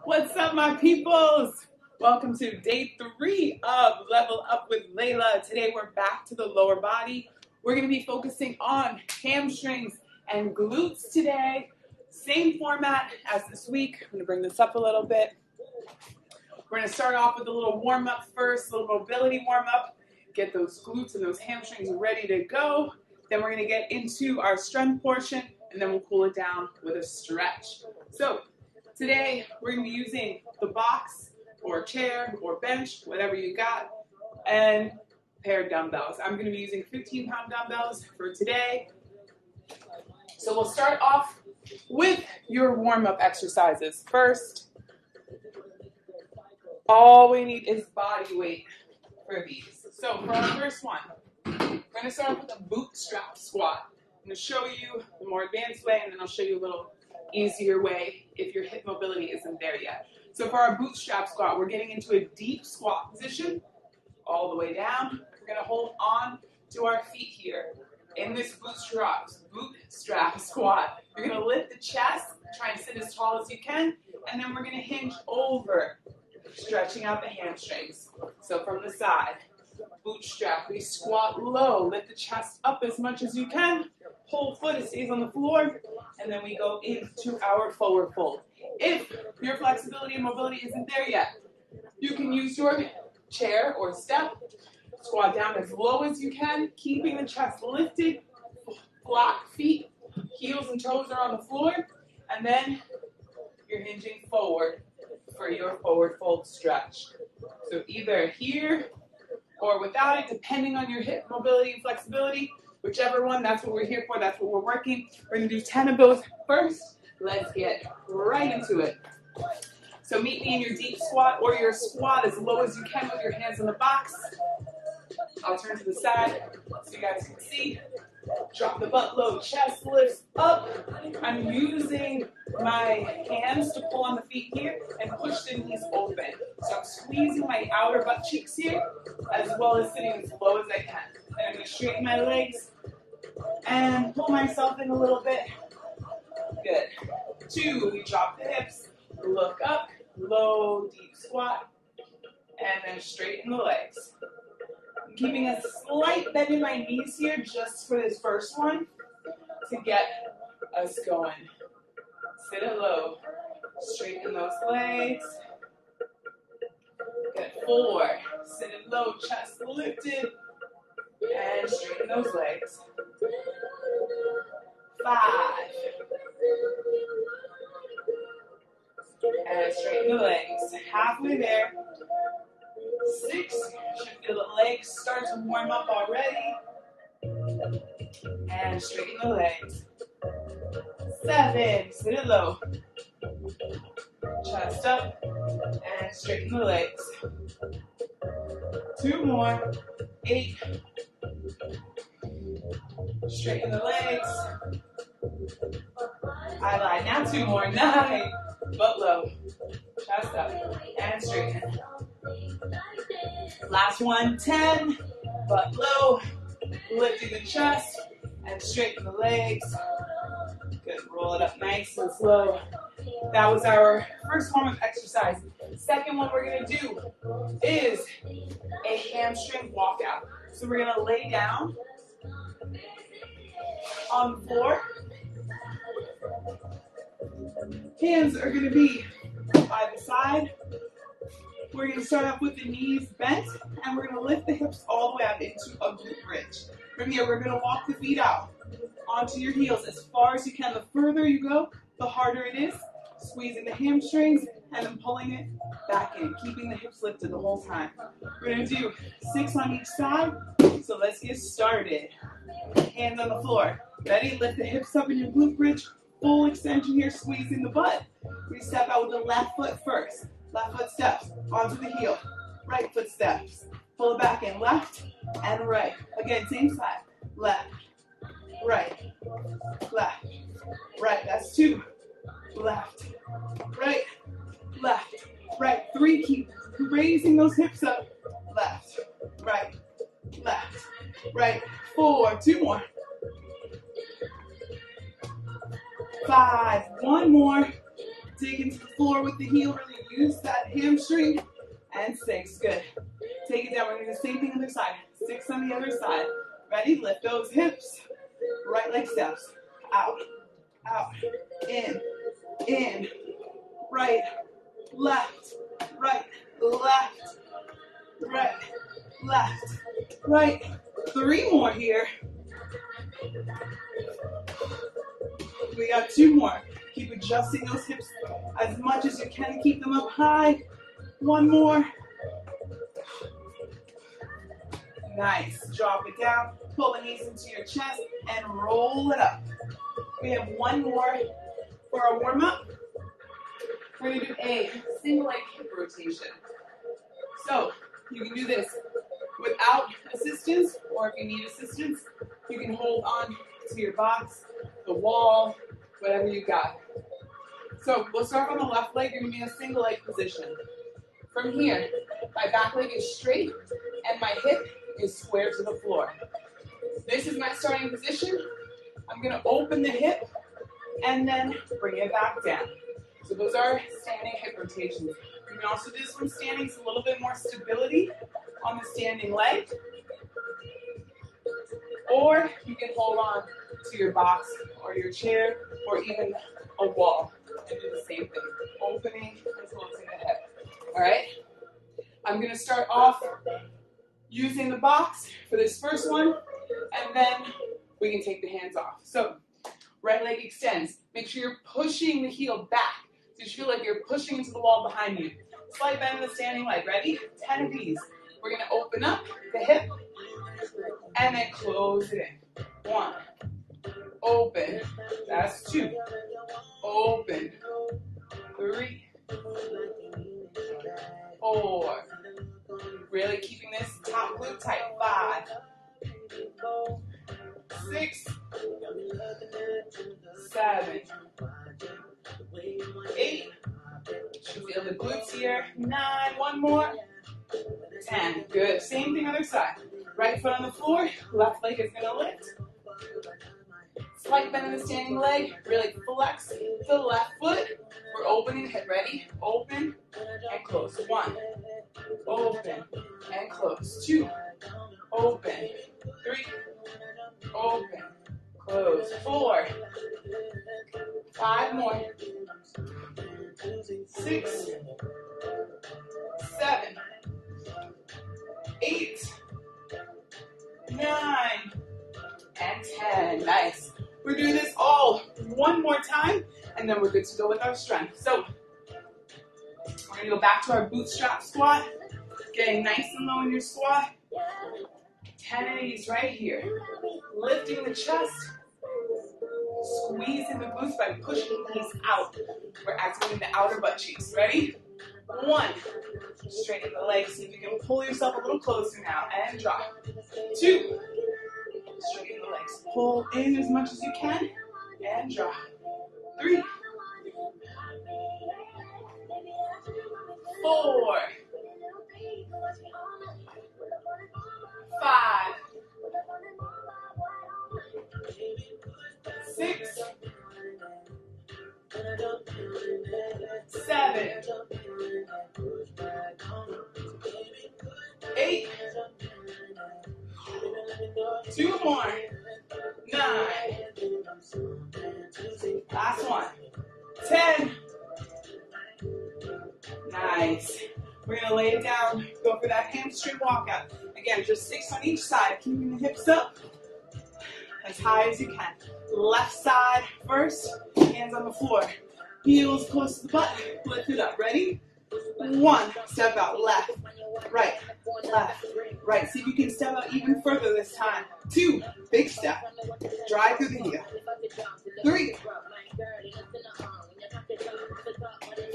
What's up, my peoples? Welcome to day 3 of Level Up with Layla. Today we're back to the lower body. We're going to be focusing on hamstrings and glutes today. Same format as this week. I'm going to bring this up a little bit. We're going to start off with a little warm-up first, a little mobility warm-up. Get those glutes and those hamstrings ready to go. Then we're going to get into our strength portion, and then we'll cool it down with a stretch. So today we're going to be using the box or chair or bench, whatever you got, and a pair of dumbbells. I'm going to be using 15-pound dumbbells for today. So we'll start off with your warm-up exercises. First, all we need is body weight for these. So for our first one, we're going to start off with a bootstrap squat. I'm going to show you the more advanced way, and then I'll show you a little easier way if your hip mobility isn't there yet. So for our bootstrap squat, we're getting into a deep squat position all the way down. We're going to hold on to our feet here. In this bootstrap squat, you're going to lift the chest, try and sit as tall as you can, and then we're going to hinge over, stretching out the hamstrings. So from the side, bootstrap, we squat low, lift the chest up as much as you can, whole foot stays on the floor, and then we go into our forward fold. If your flexibility and mobility isn't there yet, you can use your chair or step, squat down as low as you can, keeping the chest lifted, flat feet, heels and toes are on the floor, and then you're hinging forward for your forward fold stretch. So either here or without it, depending on your hip mobility and flexibility, whichever one, that's what we're here for, that's what we're working. We're going to do 10 of those first. Let's get right into it. So meet me in your deep squat or your squat as low as you can with your hands in the box. I'll turn to the side so you guys can see. Drop the butt low, chest lifts up. I'm using my hands to pull on the feet here and push the knees open. So I'm squeezing my outer butt cheeks here as well as sitting as low as I can. And I'm going to straighten my legs and pull myself in a little bit. Good. 2, we drop the hips, look up, low, deep squat, and then straighten the legs. I'm keeping a slight bend in my knees here just for this first one to get us going. Sit it low, straighten those legs. Good. 4, sit it low, chest lifted, and straighten those legs. 5, and straighten the legs. Halfway there. 6, should feel the legs start to warm up already. And straighten the legs. 7, sit it low. Chest up, and straighten the legs. 2 more. 8, straighten the legs. I lied. Now 2 more. 9, butt low. Chest up, and straighten. Last one, 10, butt low, lifting the chest, and straighten the legs. Good, roll it up nice and slow. That was our first warm-up exercise. Second one we're going to do is a hamstring walkout. So we're going to lay down on the floor. Hands are going to be by the side. We're going to start off with the knees bent, and we're going to lift the hips all the way out into a glute bridge. From here, we're going to walk the feet out onto your heels as far as you can. The further you go, the harder it is. Squeezing the hamstrings and then pulling it back in, keeping the hips lifted the whole time. We're going to do 6 on each side, so let's get started. Hands on the floor. Ready? Lift the hips up in your glute bridge. Full extension here, squeezing the butt. We step out with the left foot first. Left foot steps onto the heel. Right foot steps. Pull it back in. Left and right. Again, same side. Left, right, left, right. That's 2. Left, right, left, right. 3. Keep raising those hips up. Left, right, left, right. 4. 2 more. 5. 1 more. Dig into the floor with the heel, really use that hamstring, and 6, good. Take it down, we're gonna do the same thing on the other side. 6 on the other side. Ready, lift those hips, right leg steps, out, out, in, right, left, right, left, right, left, right. 3 more here. We got 2 more. Keep adjusting those hips as much as you can. Keep them up high. 1 more. Nice. Drop it down. Pull the knees into your chest and roll it up. We have 1 more for our warm-up. We're going to do a single leg hip rotation. So you can do this without assistance, or if you need assistance, you can hold on to your box, the wall, whatever you got. So we'll start on the left leg. You're going to be in a single leg position. From here, my back leg is straight and my hip is square to the floor. This is my starting position. I'm going to open the hip and then bring it back down. So those are standing hip rotations. You can also do this one standing, so a little bit more stability on the standing leg. Or you can hold on to your box or your chair or even a wall and do the same thing. Opening and closing the hip. All right? I'm going to start off using the box for this first one, and then we can take the hands off. So right leg extends. Make sure you're pushing the heel back. So you feel like you're pushing into the wall behind you. Slight bend in the standing leg. Ready? 10 of these. We're going to open up the hip and then close it in. 1. Open. That's 2. Open. 3. 4. Really keeping this top glute tight. 5. 6. 7. 8. Feel the glutes here. 9. 1 more. 10. Good. Same thing other side. Right foot on the floor. Left leg is going to lift. Slight bend in the standing leg. Really flex the left foot. We're opening the hip. Ready? Open and close. 1. Open and close. 2. Open. 3. Open. Close. 4. 5 more. 6. 7. 8. 9. And 10. Nice. We're doing this all 1 more time, and then we're good to go with our strength. So we're going to go back to our bootstrap squat, getting nice and low in your squat. 10 of these right here. Lifting the chest, squeezing the glutes by pushing these out. We're activating the outer butt cheeks. Ready? 1. Straighten the legs. See if you can pull yourself a little closer now and drop. 2. Straighten the legs. Pull in as much as you can and drop. 3. 4. 5. 6. 7. 8. 2 more. 9. Last one. 10. Nice. We're going to lay it down. Go for that hamstring walkout. Again, just 6 on each side. Keeping the hips up as high as you can. Left side first. Hands on the floor. Heels close to the butt. Lift it up. Ready? 1. Step out. Left. Right. Left. Right. See if you can step out even further this time. 2. Big step. Drive through the heel. 3.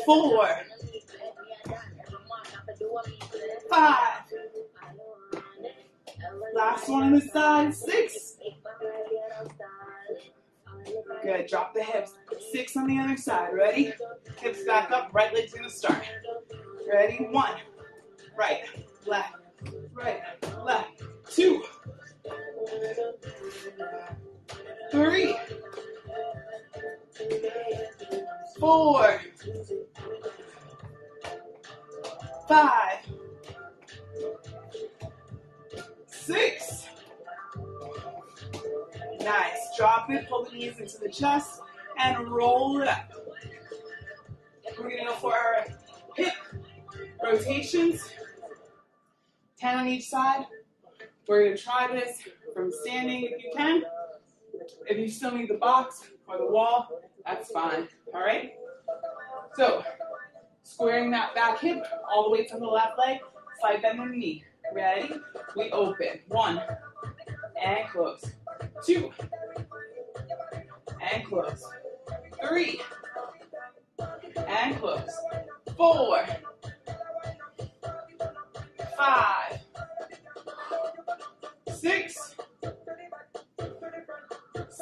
4. 5. Last one on the side. 6. Good. Drop the hips. 6 on the other side. Ready? Hips back up. Right leg's going to start. Ready? 1. Right. Left. Right. Left. 2. 3. 4. 5, 6. Nice. Drop it, pull the knees into the chest, and roll it up. We're going to go for our hip rotations. 10 on each side. We're going to try this from standing if you can. If you still need the box or the wall, that's fine. All right? So, squaring that back hip all the way to the left leg. Slide bend the knee. Ready? We open. 1. And close. 2. And close. 3. And close. 4. 5. 6.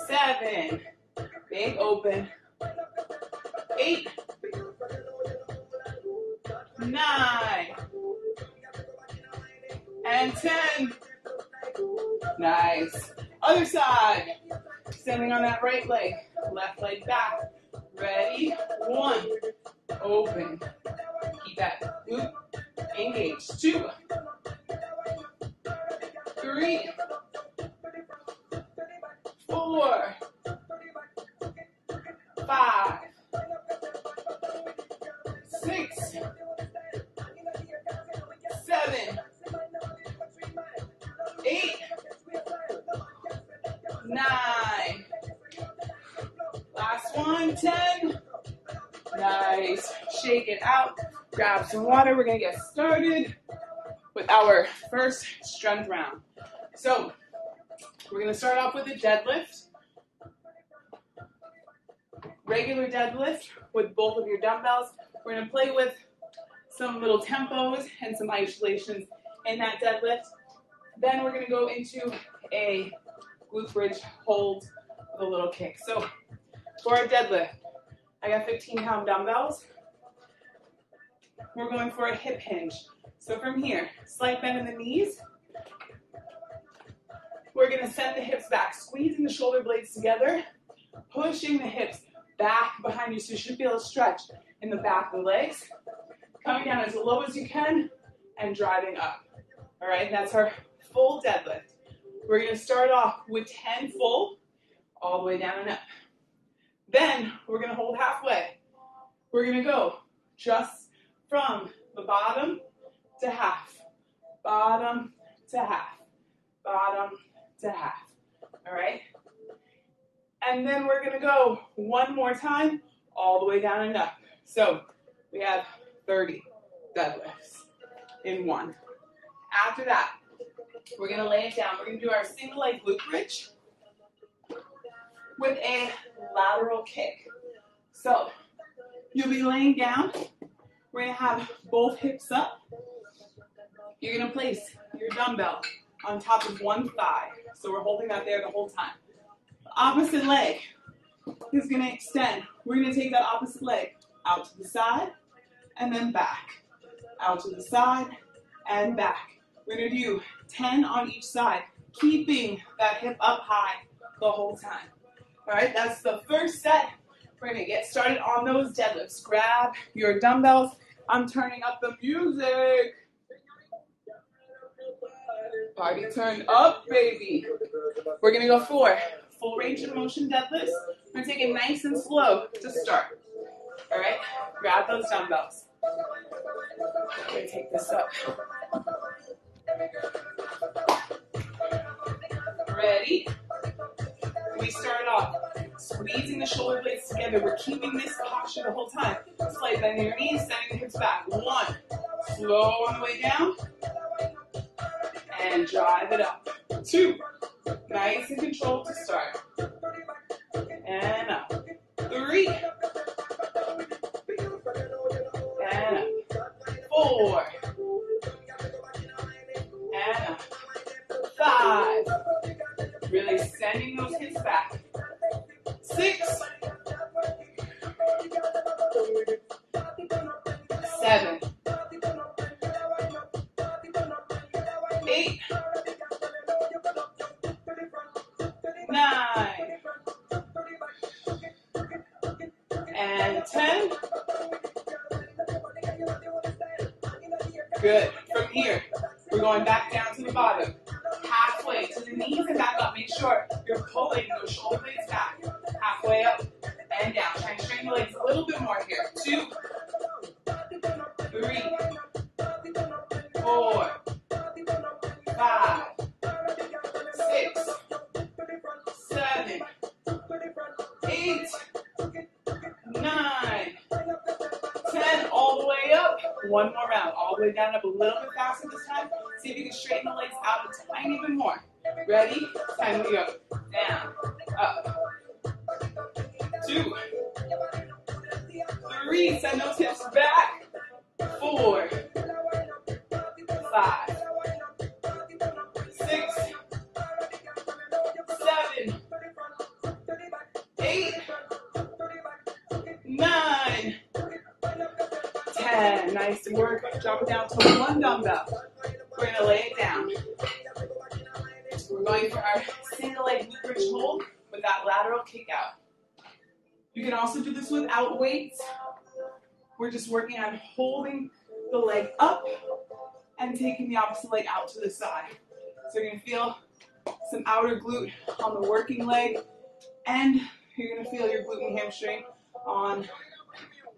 7. Big open. 8. 9. And 10. Nice. Other side. Standing on that right leg. Left leg back. Ready? 1. Open. Keep that glute engaged. 2. 3. 4. 5. 6. 7. 8. 9. Last one. 10. Nice. Shake it out. Grab some water. We're going to get started with our first strength round. So, we're going to start off with a deadlift. Regular deadlift with both of your dumbbells. We're going to play with some little tempos and some isolations in that deadlift. Then we're going to go into a glute bridge hold with a little kick. So, for our deadlift, I got 15-pound dumbbells. We're going for a hip hinge. So from here, slight bend in the knees. We're going to send the hips back, squeezing the shoulder blades together, pushing the hips back behind you so you should feel a stretch in the back of the legs. Coming down as low as you can and driving up. All right, that's our full deadlift. We're going to start off with 10 full, all the way down and up. Then we're going to hold halfway. We're going to go just from the bottom to half, bottom to half, bottom to half. All right? And then we're going to go one more time, all the way down and up. So we have 30 deadlifts in one. After that, we're going to lay it down. We're going to do our single leg glute bridge with a lateral kick. So you'll be laying down. We're going to have both hips up. You're going to place your dumbbell on top of one thigh. So we're holding that there the whole time. The opposite leg is going to extend. We're going to take that opposite leg out to the side and then back. Out to the side and back. We're going to do 10 on each side, keeping that hip up high the whole time. All right, that's the first set. We're going to get started on those deadlifts. Grab your dumbbells. I'm turning up the music. Party turned up, baby. We're going to go for full range of motion deadlifts. We're going to take it nice and slow to start. All right, grab those dumbbells. I'm going to take this up. Ready? We start off squeezing the shoulder blades together. We're keeping this posture the whole time. Slight bend in your knees, sending the hips back. 1. Slow on the way down. And drive it up. 2. Nice and controlled to start. And up. 3. And up. 4. And up. 5. Really sending those hips back. 6. 7. 8. 9. And 10. Good. From here, we're going back down to the bottom. Halfway to the knees and back up. Make sure you're pulling those shoulder blades back. Halfway up and down. Try and straighten the legs a little bit more here. 2, 3, 4, 5, 6, 7, 8, 9, 10, all the way up. One more round, all the way down, up a little bit faster this time. See if you can straighten the legs out a tiny bit more. Ready? Time to go. Down, up. 2, 3, send those hips back. 4, 5, 6, 7, 8, 9, 10. Nice work. Drop it down to one dumbbell. We're going to lay it down. We're going for our single leg glute bridge hold with that lateral kick out. You can also do this without weights. We're just working on holding the leg up and taking the opposite leg out to the side. So you're going to feel some outer glute on the working leg, and you're going to feel your glute and hamstring on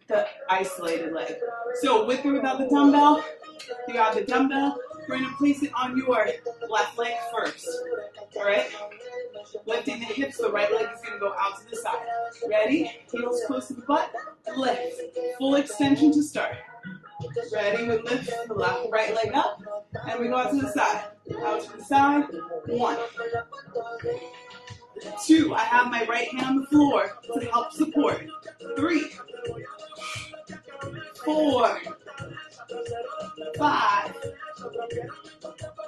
the isolated leg. So with or without the dumbbell, you got the dumbbell. We're going to place it on your left leg first. All right? Lifting the hips, the right leg is going to go out to the side. Ready? Heels close to the butt. Lift. Full extension to start. Ready? We lift the left, right leg up, and we go out to the side. Out to the side. 1, 2. I have my right hand on the floor to help support. 3, 4, 5,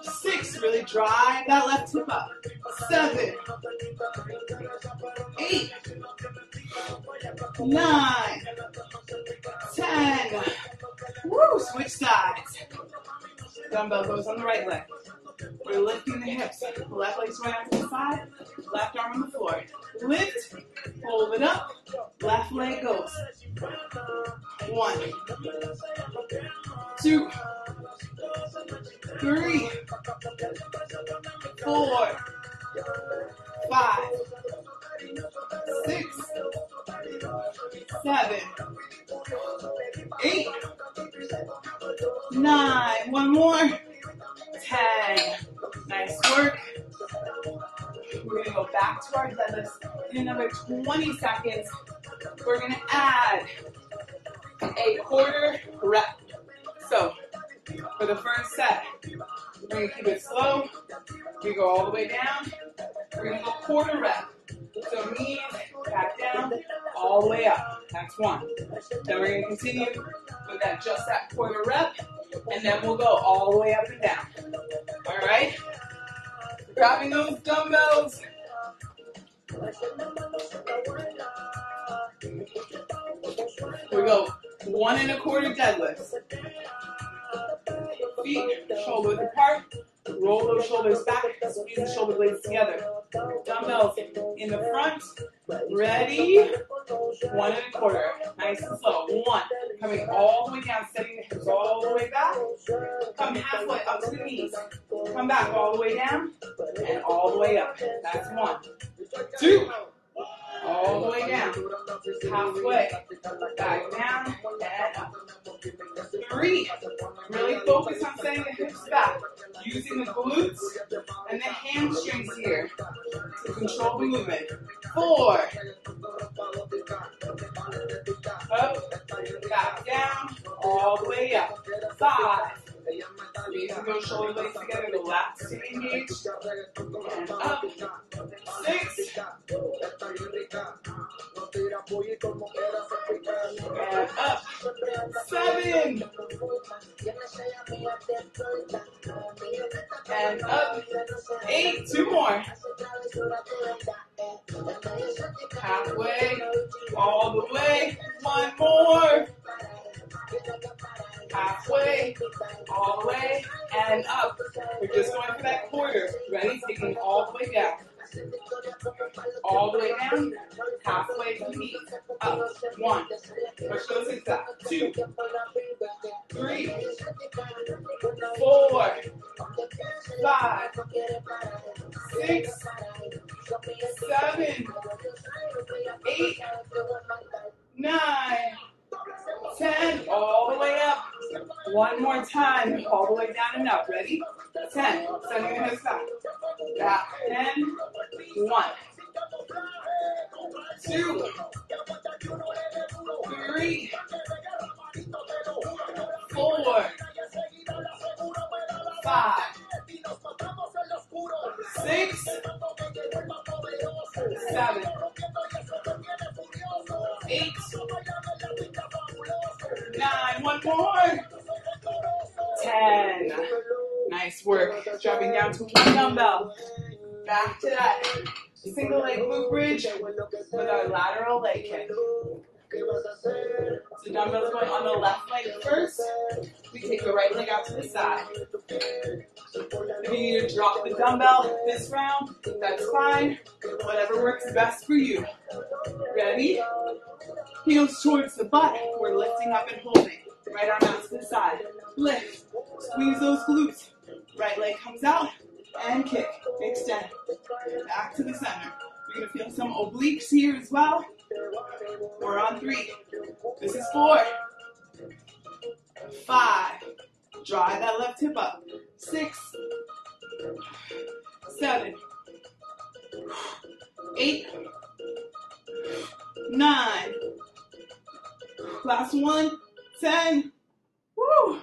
6. Really drive that left hip up. 7, 8, 9, 10. Woo! Switch sides. Dumbbell goes on the right leg. We're lifting the hips. The left leg's going out to the side. Left arm on the floor. Lift. Hold it up. Left leg goes. 1, 2, 3, 4, 5, 6, 7, 8, 9. One more. 10. Nice work. We're going to go back to our deadlifts in another 20 seconds. We're going to add a quarter rep. So for the first set, we're going to keep it slow. We go all the way down. We're going to go quarter rep. So knees back down, all the way up. That's 1. Then we're going to continue with just that quarter rep, and then we'll go all the way up and down. All right? Grabbing those dumbbells. We go 1 1/4 deadlifts. Feet shoulder width apart. Roll those shoulders back. Squeeze the shoulder blades together. Dumbbells in the front. Ready? 1 1/4. Nice and slow. 1. Coming all the way down, setting the hips all the way back. Come halfway up to the knees. Come back all the way down and all the way up. That's 1. 2. All the way down. Halfway. Back down and up. 3. Really focus on setting the hips back. Using the glutes and the hamstrings here to control the movement. 4. Up, back down, all the way up. 5. Squeeze those shoulder blades together, the lats to engage. And up. 6. And up. 7. And up. 8. 2 more. Halfway. All the way. 1 more. Halfway, all the way, and up. We're just going for that quarter. Ready? Taking it all the way down. All the way down. Halfway to the knees. Up. 1. Push those hips up. 2. 3, 4, 5, 6, 7, 8, 9, 10, all the way up. One more time, all the way down and up. Ready? 10, sending the hips back. Back, 10, 1, 2, 3, 4, 5, 6, 7, 8, 9, one more, 10. Nice work. Dropping down to one dumbbell. Back to that single leg glute bridge with our lateral leg kick. So dumbbells going on the left leg first. We take the right leg out to the side. If you need to drop the dumbbell this round, that's fine. Whatever works best for you. Ready? Heels towards the butt. We're lifting up and holding. Right arm out to the side. Lift. Squeeze those glutes. Right leg comes out and kick. Extend. Back to the center. You're going to feel some obliques here as well. We're on 3. This is 4. 5. Drive that left hip up. 6. 7. 8. 9. Last one. 10. Woo!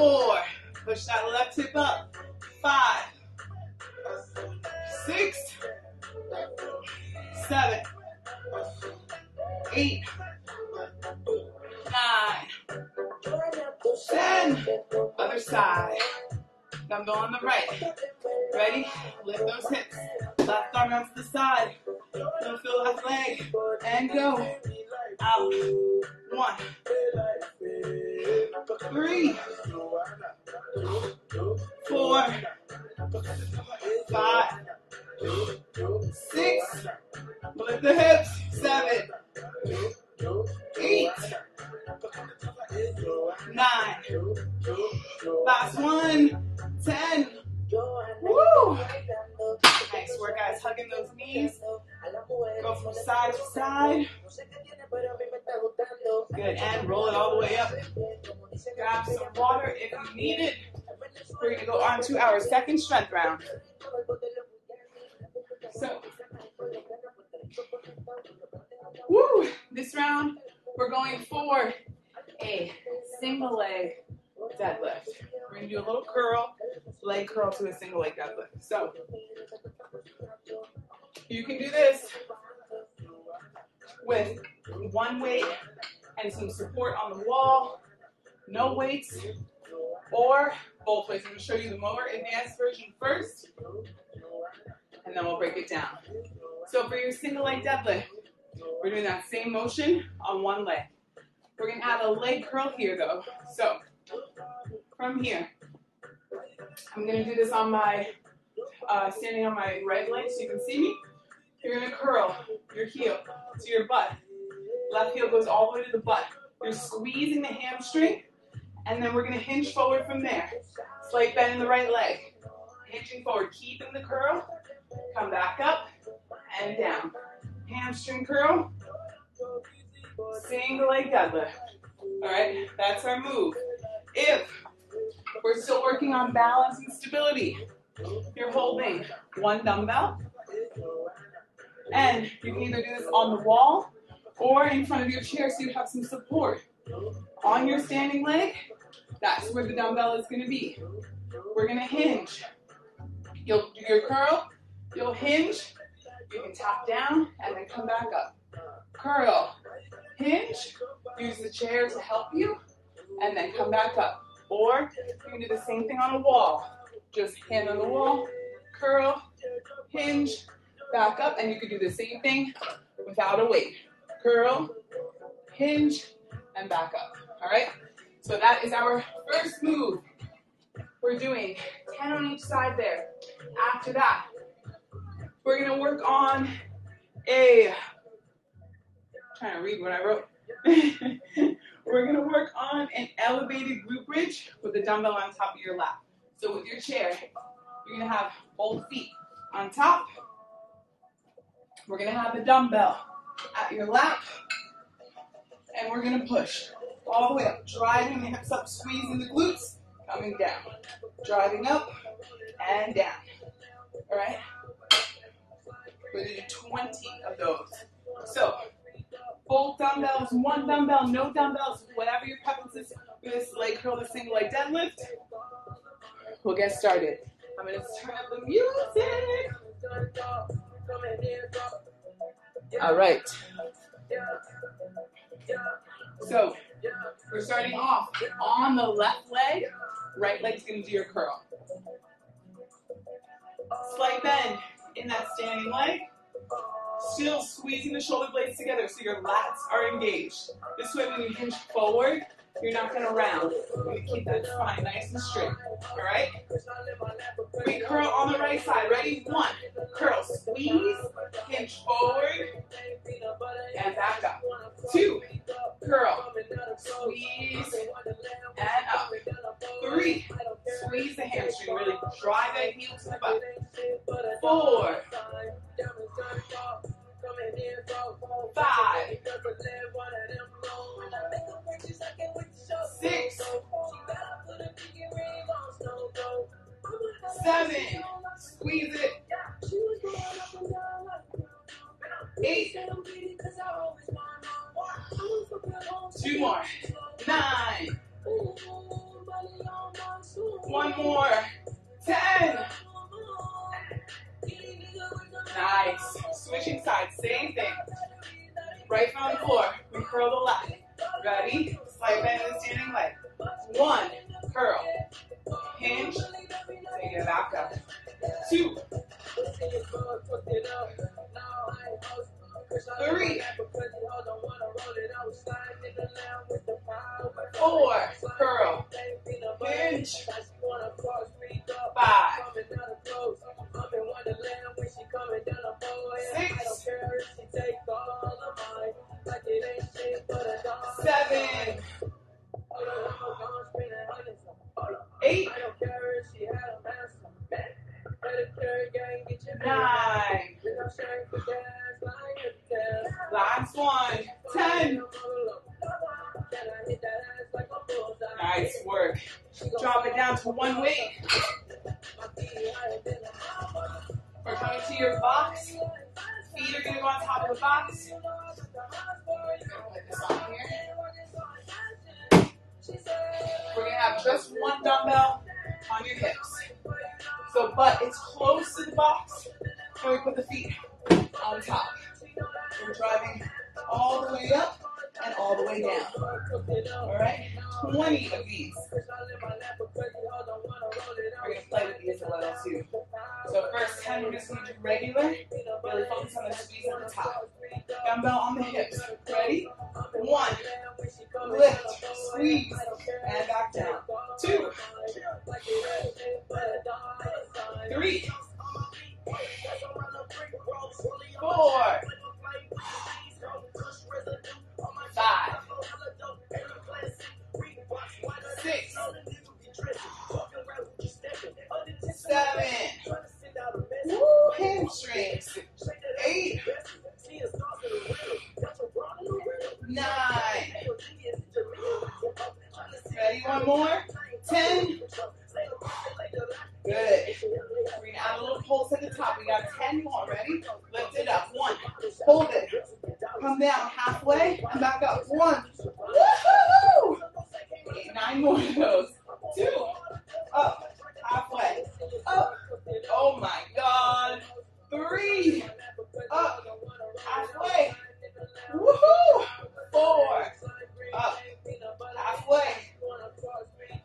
4. Push that left hip up. 5, 6, 7, 8, 9, 10. Other side. Dumbbell on the right. Ready? Lift those hips. Left arm out to the side. Don't feel left leg. And go. Out. 1, 3, 4, 5, 6. Lift the hips. 7, 8, 9. Last one. 10. Woo! Nice work, guys. Hugging those knees. Go from side to side. Good. And roll it all the way up. Grab some water if you need it. We're going to go on to our second strength round. So, woo! This round, we're going for a single leg deadlift. We're going to do a little curl, leg curl to a single leg deadlift. So, you can do this with one weight and some support on the wall, no weights, or both ways. I'm going to show you the more advanced version first, and then we'll break it down. So for your single leg deadlift, we're doing that same motion on one leg. We're going to add a leg curl here though. So from here, I'm going to do this on my, standing on my right leg so you can see me. You're going to curl your heel to your butt. Left heel goes all the way to the butt. You're squeezing the hamstring, and then we're going to hinge forward from there. Slight bend in the right leg. Hinging forward, keeping the curl. Come back up and down. Hamstring curl. Single leg deadlift. All right, that's our move. If we're still working on balance and stability, you're holding one dumbbell, and you can either do this on the wall or in front of your chair so you have some support. On your standing leg, that's where the dumbbell is going to be. We're going to hinge. You'll do your curl, you'll hinge, you can tap down and then come back up. Curl, hinge, use the chair to help you, and then come back up. Or you can do the same thing on the wall. Just hand on the wall, curl, hinge, back up, and you can do the same thing without a weight. Curl, hinge, and back up. All right? So that is our first move. We're doing 10 on each side there. After that, we're going to work on trying to read what I wrote. We're going to work on an elevated glute bridge with a dumbbell on top of your lap. So with your chair, you're going to have both feet on top. We're going to have the dumbbell at your lap. And we're going to push all the way up, driving the hips up, squeezing the glutes, coming down. Driving up and down. All right? We're going to do 20 of those. So, both dumbbells, one dumbbell, no dumbbells, whatever your preference is for this leg curl, the single leg deadlift. We'll get started. I'm going to turn up the music. All right. So, we're starting off on the left leg. Right leg's going to do your curl. Slight bend in that standing leg. Still squeezing the shoulder blades together so your lats are engaged. This way when you hinge forward, you're not going to round. You're going to keep that spine nice and straight. All right? We curl on the right side. Ready? 1. Curl. Squeeze. Hinge forward. And back up. 2. Curl. Squeeze. And up. 3. Squeeze the hamstring. Really drive that heel to the butt. 4. 5. 6. 7. Squeeze it. 8. 2 more. 9. One more. 10. Nice. Switching sides, same thing. Right foot on the floor. We curl the left. Ready? Slight bend in the standing leg. 1. Curl. Hinge. Take it back up. 2. 3. 4. Curl. Hinge. 5. 6. 7. 8. 9. Last one. 10. Nice work. Drop it down to one weight. We're coming to your box. Feet are going to go on top of the box. I'm going to put this on here. We're going to have just one dumbbell on your hips. So butt is close to the box. And we put the feet on top. We're driving all the way up and all the way down. All right? 20 of these. We're going to play with these a little too. So first 10, we're just going to do regular. Really focus on the squeeze at the top. Dumbbell on the hips. Ready? 1. Lift. Squeeze. And back down. 2. 3. 4. 5. 6. 7. Woo, hamstrings. 8. 9. Ready, one more. 10. Good. We're going to add a little pulse at the top. We got 10 more. Ready? Lift it up. 1. Hold it. Come down halfway and back up. 1. Woohoo! 8, 9 more of those. 2. Up. Halfway. Up. Oh my God. 3. Up. Halfway. Woohoo! 4. Up. Halfway.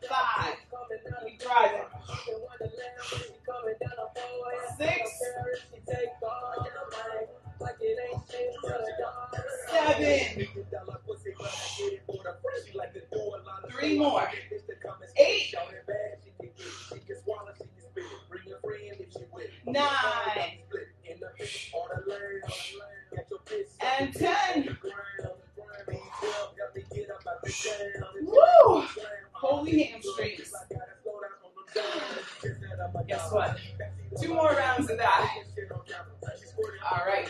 5. Keep driving. 6. 7. 3 more. 8. 9. And 10. Woo! Holy hamstrings. Guess what? 2 more rounds of that. All right.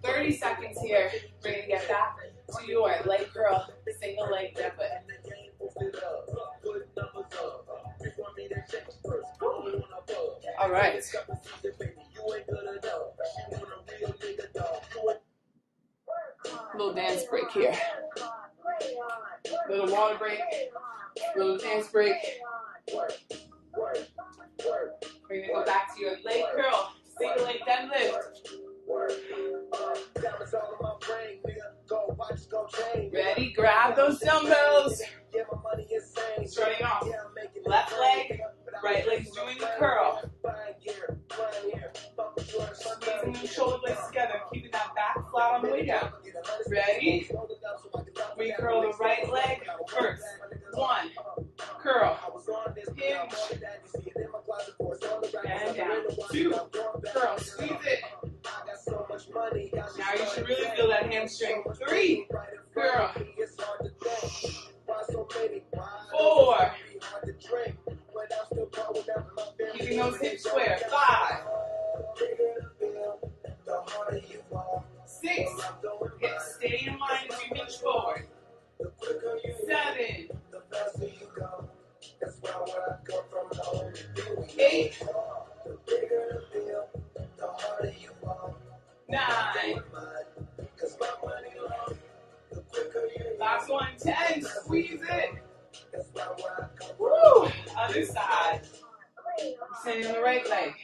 30 seconds here. We're going to get back to your leg curl, single leg deadlift. All right. Little dance break here. Little water break. Little dance break. We're going to go back to your leg curl, single leg deadlift. Ready? Grab those dumbbells. Starting off. Left leg, right leg's doing the curl. Squeezing those shoulder blades together, keeping that back flat on the way down. Ready? We curl the right leg first. 1. Curl. Hinge. And down. 2. Curl. Squeeze it. Now you should really feel that hamstring. 3. Curl. 4. Keeping those hips square. 5. 6. Hips stay in line as you hinge forward. 7. 8. 9. Last one. 10. Squeeze it. Woo! Other side. Extending the right leg.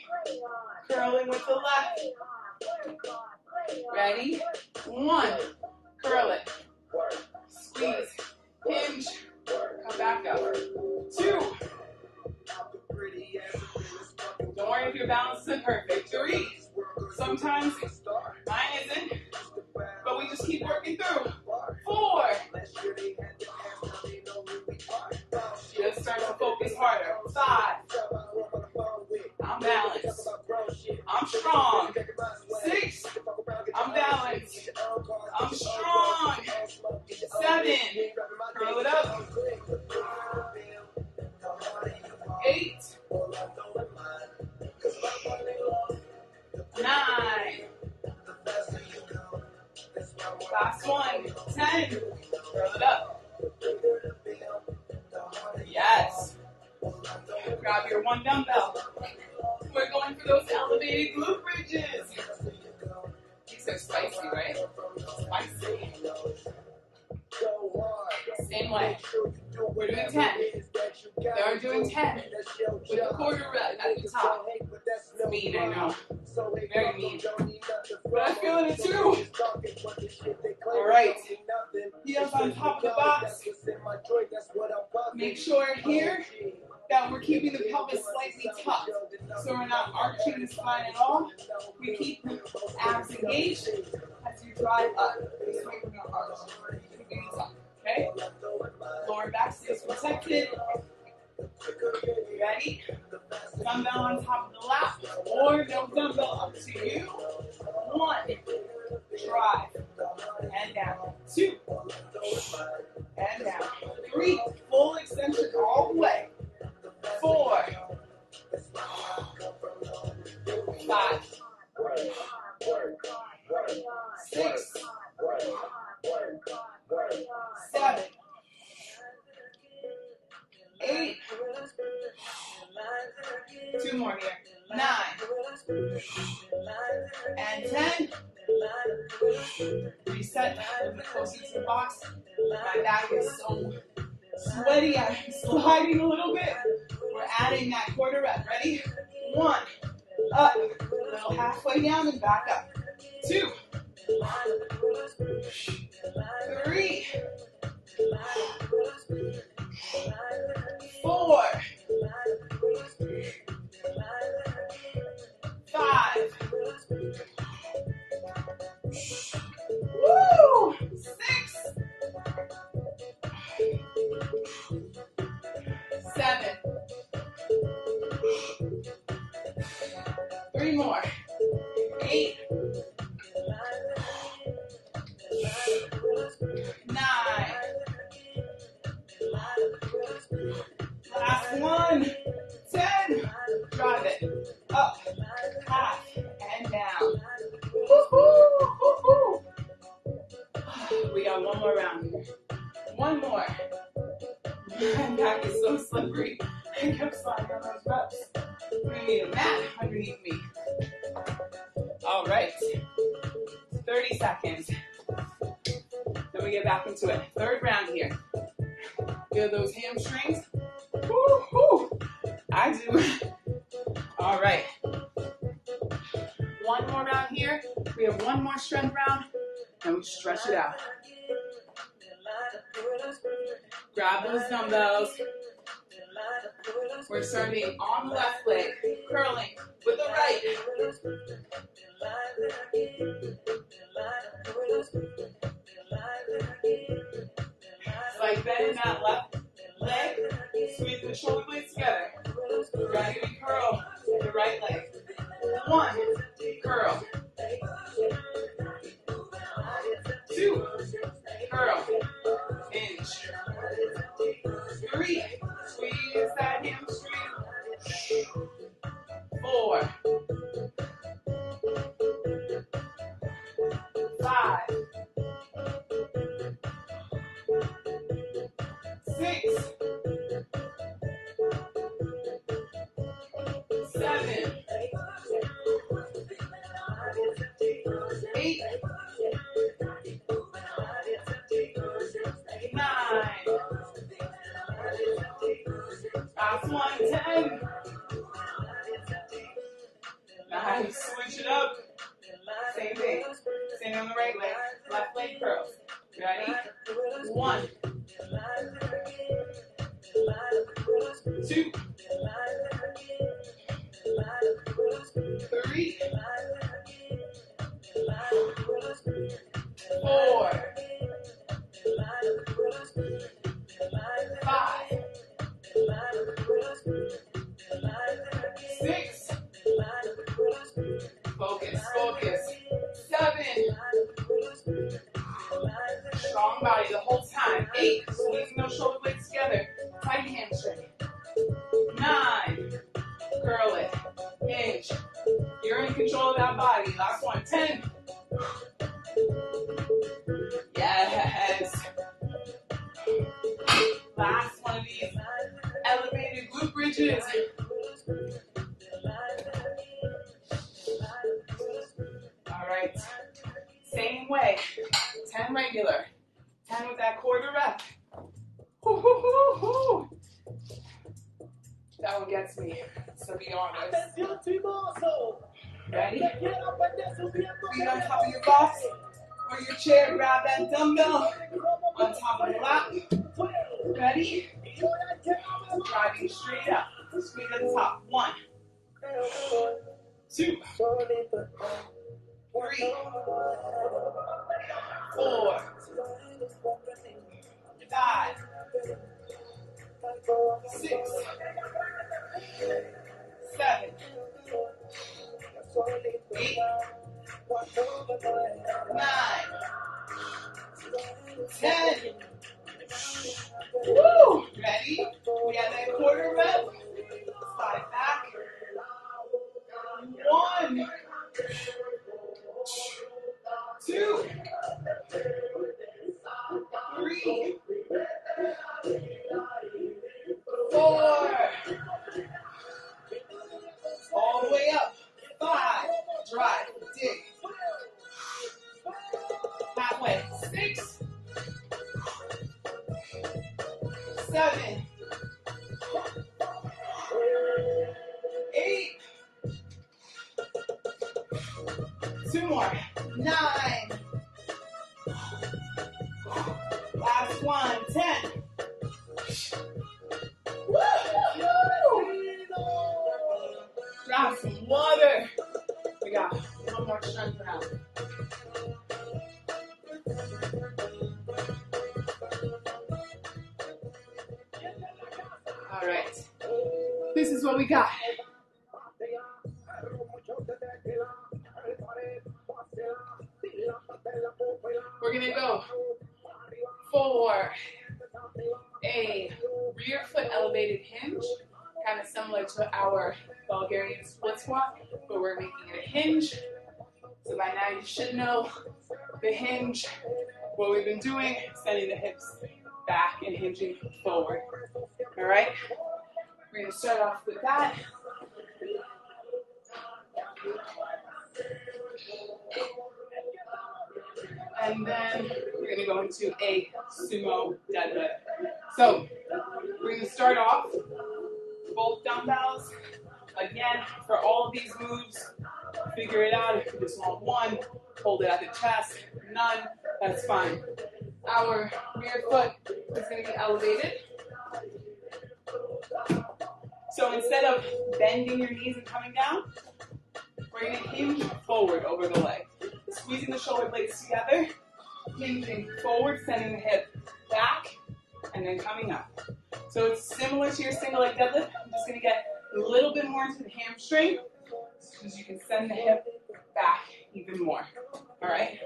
Curling with the left. Ready? 1. Curl it. Squeeze. Hinge. Come back up. 2. Don't worry if your balance isn't perfect. 3. Sometimes mine isn't, but we just keep working through. 4. Just start to focus harder. 5. I'm balanced. I'm strong. 6. I'm balanced. I'm strong. 7. Curl it up. 8. 9. Last one. 10. Curl it up. Yes. Grab your 1 dumbbell. We're going for those elevated glute bridges. These are spicy, right? Spicy. Same way. We're doing 10. They're doing 10 with a quarter rep at the top. It's mean, I know. Very mean. But I'm feeling it too. All right. Heels on top of the box. Make sure here that we're keeping the pelvis slightly tucked. So we're not arching the spine at all. We keep abs engaged as you drive up. This way we're going to arch. Keeping it tucked. Okay? Lower back stays protected. Ready? Dumbbell on top of the lap, or no dumbbell, up to you. 1, drive, and down. 2, and down. 3, full extension all the way. 4, 5, 6, 7, 8, 2 more here. 9 and 10. Reset. A little bit closer to the box. My back is so sweaty. I'm sliding a little bit. We're adding that quarter rep. Ready? 1. Up. A little halfway down and back up. 2. 3. 4. 5. Woo! 6. 7. 3 more. 8. 9. Last one. 10. Drive it. Up. Half. And down. Woo-hoo! Woo-hoo! We got 1 more round here. 1 more. My back is so slippery. I kept sliding on those reps. We need a mat underneath me. All right. 30 seconds. Then we get back into it. 3rd round here. Feel those hamstrings? Woo-hoo! I do. All right. 1 more round here. We have 1 more strength round, and we stretch it out. Grab those dumbbells. We're starting on the left leg, curling with the right. It's like bending that left leg, squeeze the shoulder blades together. Ready to curl the right leg. 1, curl. 2, curl. Hinge. 3, squeeze that hamstring. 4, 5, 6, 7, 8, 9, 10. Nice. Switch it up. Same thing. Same on the right leg. Left leg curls. Ready? 1, 2, 3, 4, 5, 6. Focus, focus. 7. Strong body the whole time. 8. Squeezing those shoulder blades together. Tight hamstring. 9. Curl it. Hinge. You're in control of that body. Last one. 10. Yes. Last one of these elevated glute bridges. All right. Same way. 10 regular. 10 with that quarter rep. Hoo, hoo, hoo, hoo. That one gets me, so be honest. Ready? Feet on top of your box or your chair. Grab that dumbbell on top of the lap. Ready? Driving straight up. Squeeze at the top. 1, 2, 3, 4, 5, 6, 7, 8, 9, 10. Woo! Ready? We have that quarter rep. Slide back. 1, 2, 3, 4. All the way up. 5. Drive. Dig. Halfway. 6, 7, 8. 2 more. 9. Last one. 10. Woo! Grab some water. We got one more strength round. All right. This is what we got. We're going to go for a rear foot elevated hinge, kind of similar to our Bulgarian split squat, but we're making it a hinge. So by now you should know the hinge, what we've been doing, sending the hips back and hinging forward. All right? We're going to start off with that. And then we're going to go into a sumo deadlift. So we're going to start off both dumbbells. Again, for all of these moves, figure it out. If you just want one, hold it at the chest. None, that's fine. Our rear foot is going to be elevated. So instead of bending your knees and coming down, we're going to hinge forward over the leg. Squeezing the shoulder blades together, hinging forward, sending the hip back, and then coming up. So it's similar to your single leg deadlift. I'm just going to get a little bit more into the hamstring, because you can send the hip back even more. All right?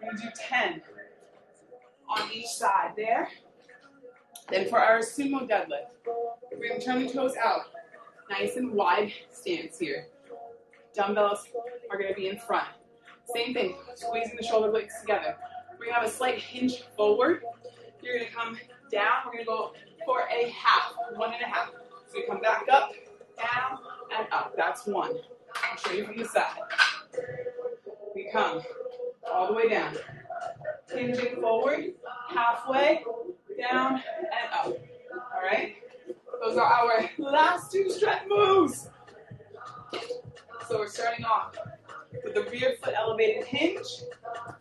We're going to do 10 on each side there. Then for our sumo deadlift, we're going to turn the toes out. Nice and wide stance here. Dumbbells are going to be in front. Same thing, squeezing the shoulder blades together. We're going to have a slight hinge forward. You're going to come down. We're going to go for a half, 1.5. So you come back up, down, and up. That's 1. I'll show you from the side. We come all the way down. Hinging forward, halfway, down, and up. All right? Those are our last two stretch moves. So we're starting off with the rear foot elevated hinge,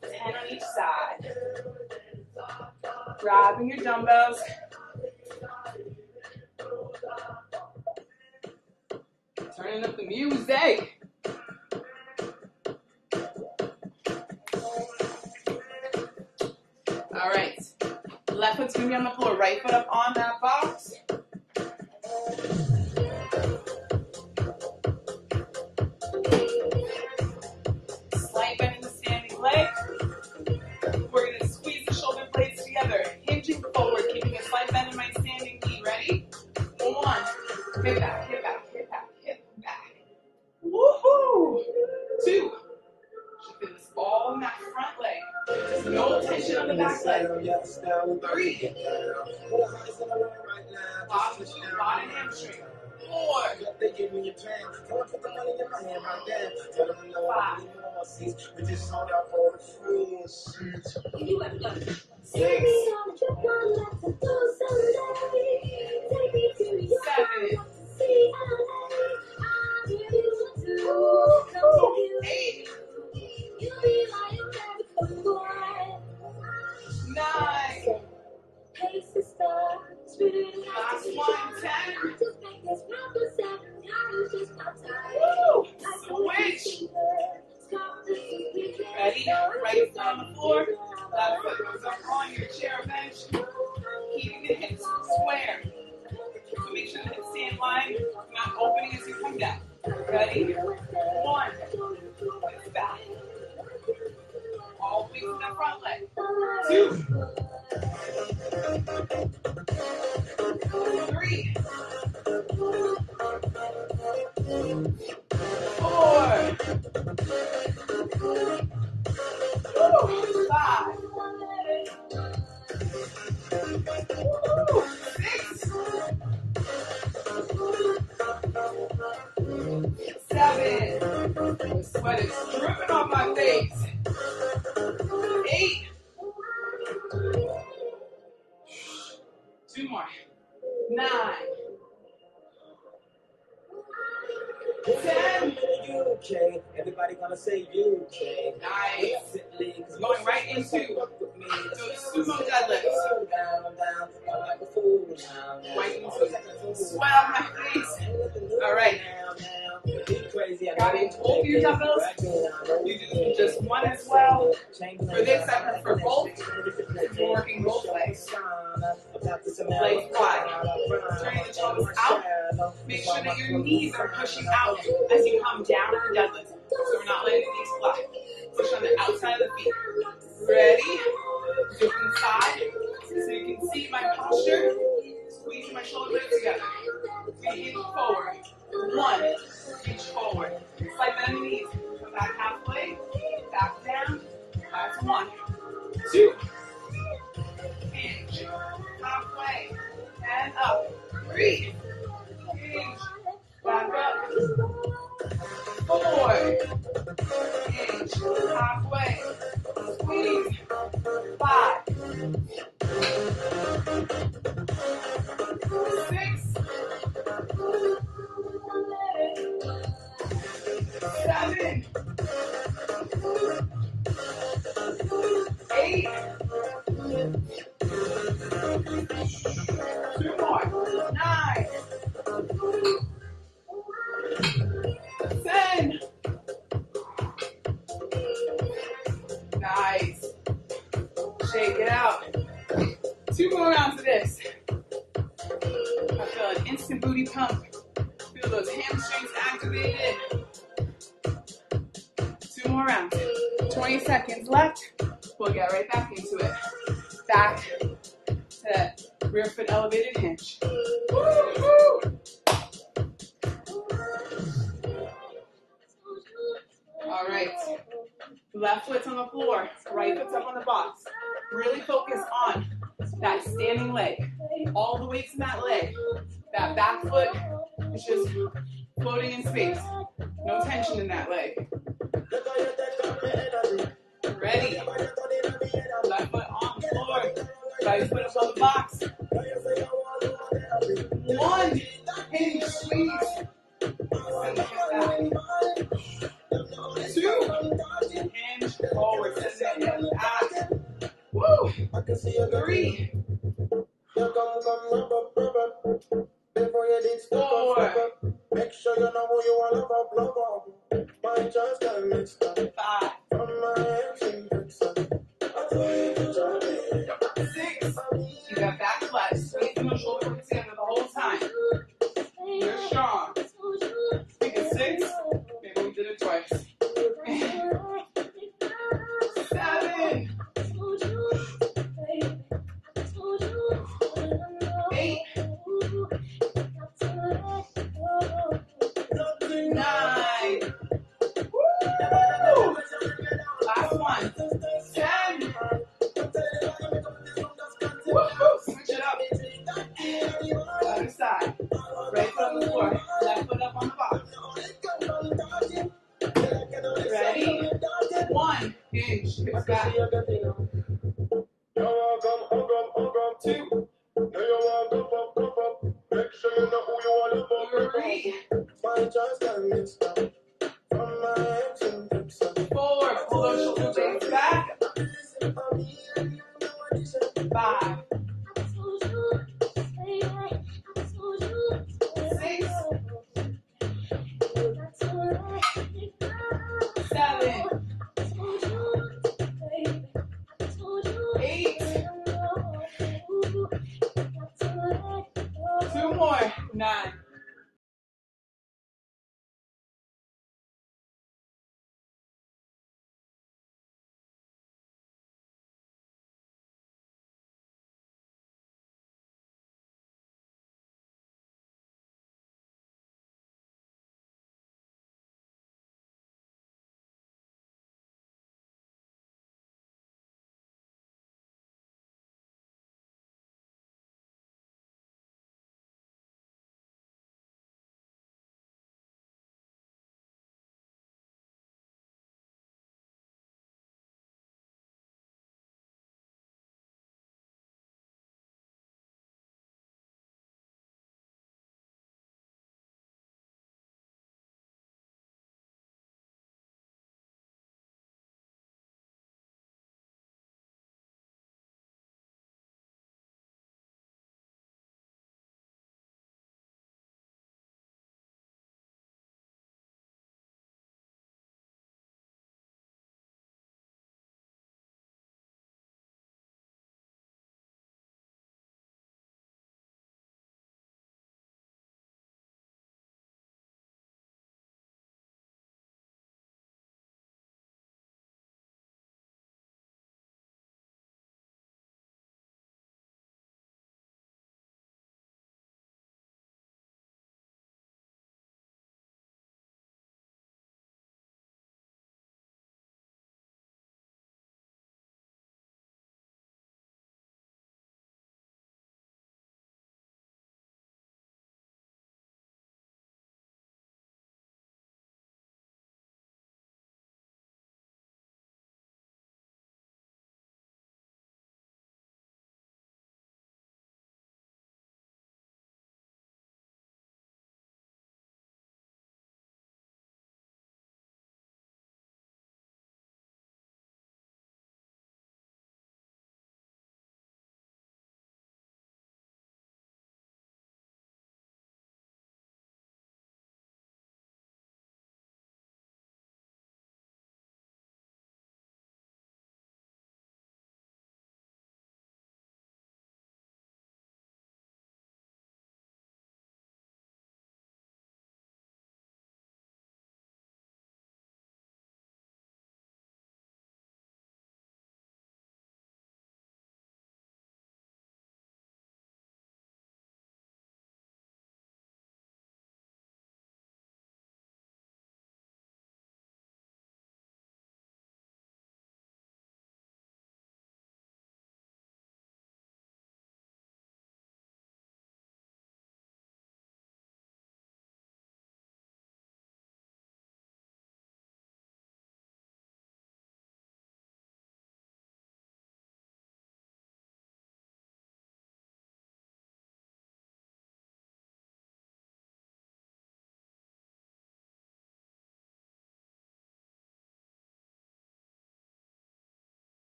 10 on each side. Grabbing your dumbbells. Turning up the music. All right. Left foot's gonna be on the floor. Right foot up on that box. Slight bend in the standing leg. We're gonna squeeze the shoulder blades together, hinging forward, keeping a slight bend in my standing knee. Ready? 1. Hip back, hip back, hip back, hip back. Woohoo! 2. You feel this all in that front leg. Just no tension on the back leg. 3. Quad and hamstring. 4. 5. 6. 7. 8. 9. Last one, 10. Woo! Switch. Ready? Right foot on the floor. Left foot goes up on your chair or bench. Keeping the hips square. So make sure the hips stay in line, not opening as you come down. Ready? 1. Hips back. All the way to the front leg. 2. 3. 4. 5. 6. 7. The sweat is dripping off my face. 8. 2 more. 9. 10. Okay, everybody gonna say you okay. Nice. Going right into those sumo deadlifts. Wiping some sweat off my face. All right. Got it. Hold your dumbbells. You do just one as well. For this, I prefer both. We're working both legs. Legs wide. Turning the toes out. Make sure that your knees are pushing out as you come down in the deadlift. So we're not letting the knees fly. Push on the outside of the feet. Ready? Different side. So you can see my posture. Squeezing my shoulder blades together. Feet forward. 1. Reach forward. Slight bend in the knees. Come back halfway. Back down. That's 1. 2. Hinge. Halfway. And up. 3. Hinge. Back up. 4. Hinge. Halfway. Squeeze. 5. 6. 7. 8. 2 more. 9. 10. Nice. Shake it out. 2 more rounds of this. I feel an instant booty pump. Feel those hamstrings activated. 2 more rounds. 20 seconds left. We'll get right back into it. Back to that rear foot elevated hinge. Woo-hoo! All right. Left foot's on the floor. Right foot's up on the box. Really focus on that standing leg. All the weights in that leg. That back foot is just floating in space. No tension in that leg. Ready. Left foot on the floor. Right foot up on the box. 1, hinge squeeze. 2, hinge forward, send it back. Woo! 3, 4. Make sure you know who you are, love up. My just got mixed up. 5, From my hamstring walkout. I told you to try me. 6. You got back flex. Squeeze the shoulder together the whole time. You're strong. Take a 6. Maybe we did it twice. 7, 8, 9. Woo! Last one. 10. Woo! Switch it up. Other side. Right foot on the floor. Left foot up on the box. Ready? 1. Hinge. Hips back. 2. 3. 4. Pull those shoulder blades back. 5. 6. 7. 8. 2 more. 9.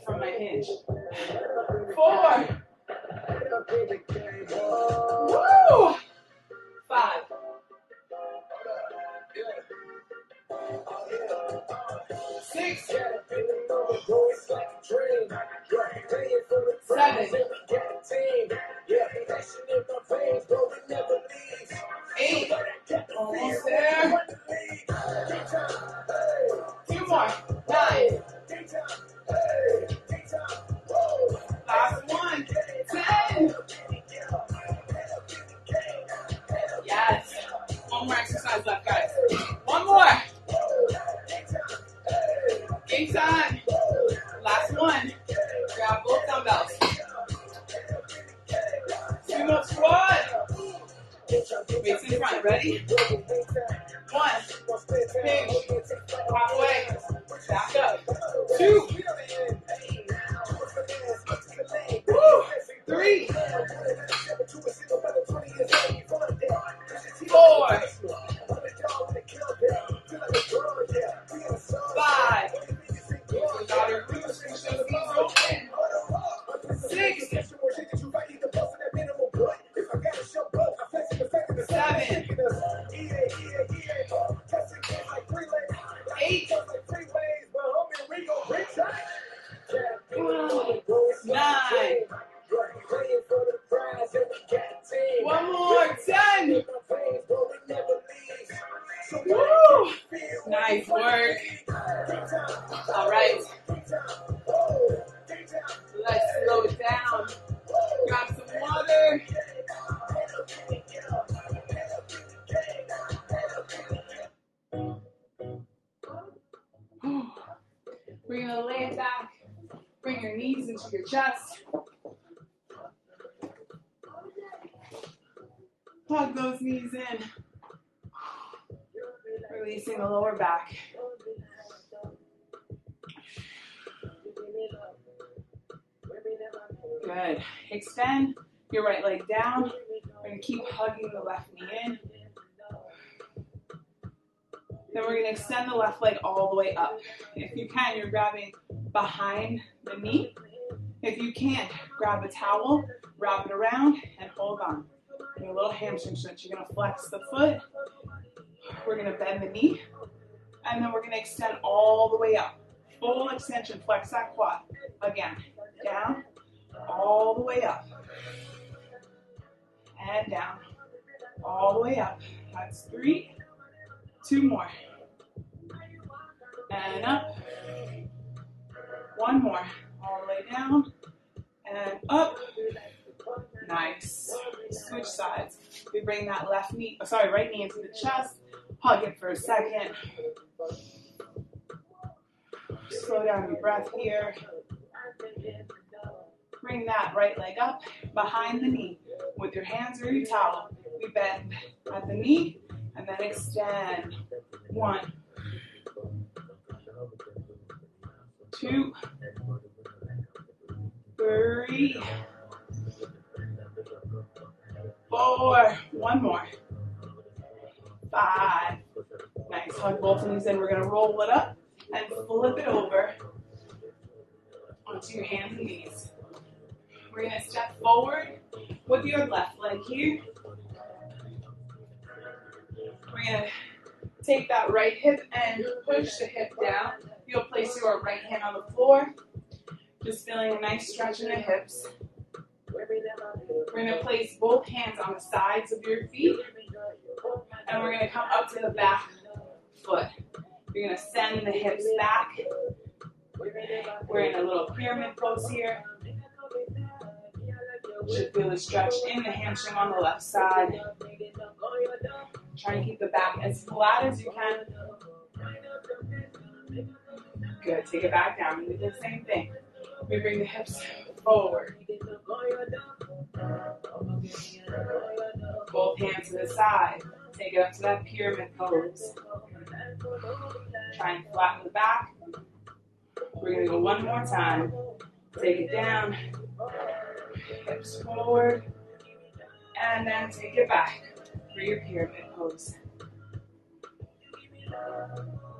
from my hinge. 4. Woo! 5. 6. 7. 8. Almost there. 2 more. 9. Last one. 10. Yes. One more exercise left, guys. One more. Game time. Last one. Grab both dumbbells. Sumo squat. Weights in front. Ready? 1. Hinge. Halfway. Back up. 2. Woo. 3. 4. 5. Got her glutes and show the knees open. 6. 7. 8. 9. One more. 10. Woo! Nice work. All right. Let's slow it down. Grab some water. We're going to lay it back. Bring your knees into your chest. Hug those knees in. Releasing the lower back. Good. Extend your right leg down. We're going to keep hugging the left knee in. Then we're going to extend the left leg all the way up. If you can, you're grabbing behind the knee. If you can't, grab a towel, wrap it around, and hold on. Do a little hamstring stretch. You're going to flex the foot. We're going to bend the knee. And then we're going to extend all the way up. Full extension. Flex that quad. Again. Down. All the way up. And down. All the way up. That's 3. 2 more. And up. 1 more. All the way down. And up. Nice. Switch sides. We bring that right knee into the chest. Hug it for a second. Slow down your breath here. Bring that right leg up behind the knee with your hands or your towel. We bend at the knee and then extend. 1, 2, 3, 4. 1 more. 5. Nice. Hug both knees in. We're going to roll it up and flip it over onto your hands and knees. We're going to step forward with your left leg here. We're going to take that right hip and push the hip down. You'll place your right hand on the floor. Just feeling a nice stretch in the hips. We're going to place both hands on the sides of your feet. And we're going to come up to the back foot. You're going to send the hips back. We're in a little pyramid pose here. Should feel the stretch in the hamstring on the left side. Try and keep the back as flat as you can. Good. Take it back down. We do the same thing. We bring the hips forward. Both hands to the side. Take it up to that pyramid pose. Try and flatten the back. We're going to go one more time. Take it down. Hips forward. And then take it back for your pyramid pose.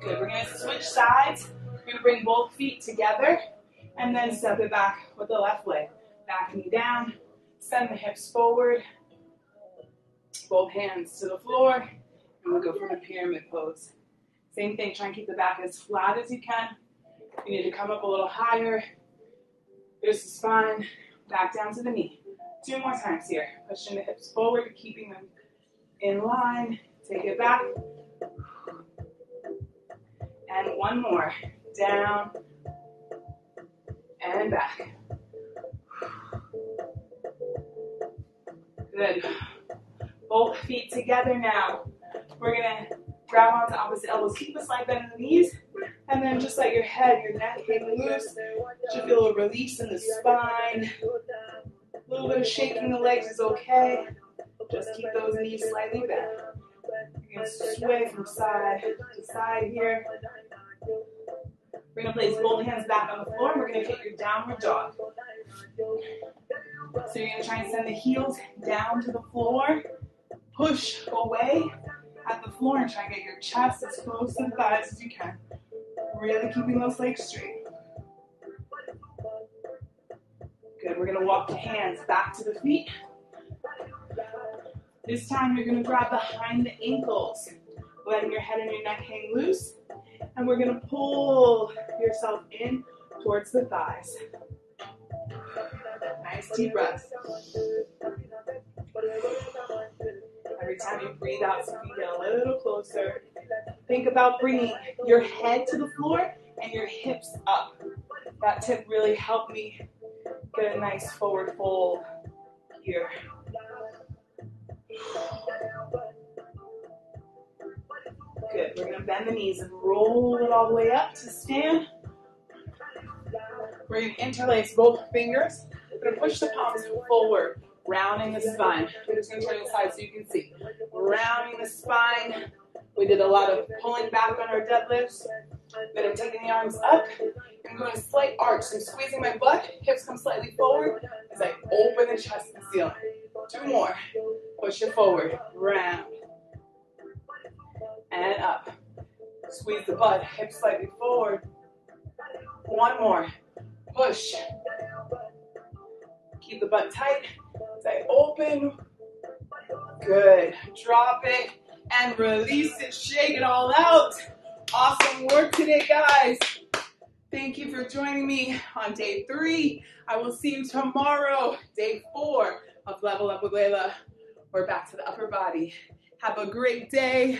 Good. We're going to switch sides. We're going to bring both feet together. And then step it back with the left leg. Back knee down, send the hips forward, both hands to the floor, and we'll go for the pyramid pose. Same thing, try and keep the back as flat as you can. You need to come up a little higher. There's the spine, back down to the knee. 2 more times here. Pushing the hips forward, keeping them in line. Take it back. And 1 more. Down and back. Good. Both feet together now. We're going to grab onto opposite elbows. Keep a slight bend in the knees. And then just let your head, your neck hang loose. Should feel a release in the spine. A little bit of shaking the legs is okay. Just keep those knees slightly bent. You're going to sway from side to side here. We're going to place both hands back on the floor. And we're going to hit your downward dog. So you're going to try and send the heels down to the floor. Push away at the floor and try and get your chest as close to the thighs as you can. Really keeping those legs straight. Good. We're going to walk the hands back to the feet. This time you're going to grab behind the ankles, letting your head and your neck hang loose. And we're going to pull yourself in towards the thighs. Nice deep breaths. Every time you breathe out, so you can get a little closer. Think about bringing your head to the floor and your hips up. That tip really helped me get a nice forward fold here. Good. We're going to bend the knees and roll it all the way up to stand. We're going to interlace both fingers. We're going to push the palms forward, rounding the spine. We're just going to turn the side so you can see. Rounding the spine. We did a lot of pulling back on our deadlifts. Then I'm taking the arms up. I'm going a slight arch. So I'm squeezing my butt. Hips come slightly forward as I open the chest and ceiling. 2 more. Push it forward. Round. And up. Squeeze the butt. Hips slightly forward. 1 more. Push. Keep the butt tight as I open. Good. Drop it and release it. Shake it all out. Awesome work today, guys. Thank you for joining me on day 3. I will see you tomorrow, day 4 of Level Up with Layla. We're back to the upper body. Have a great day.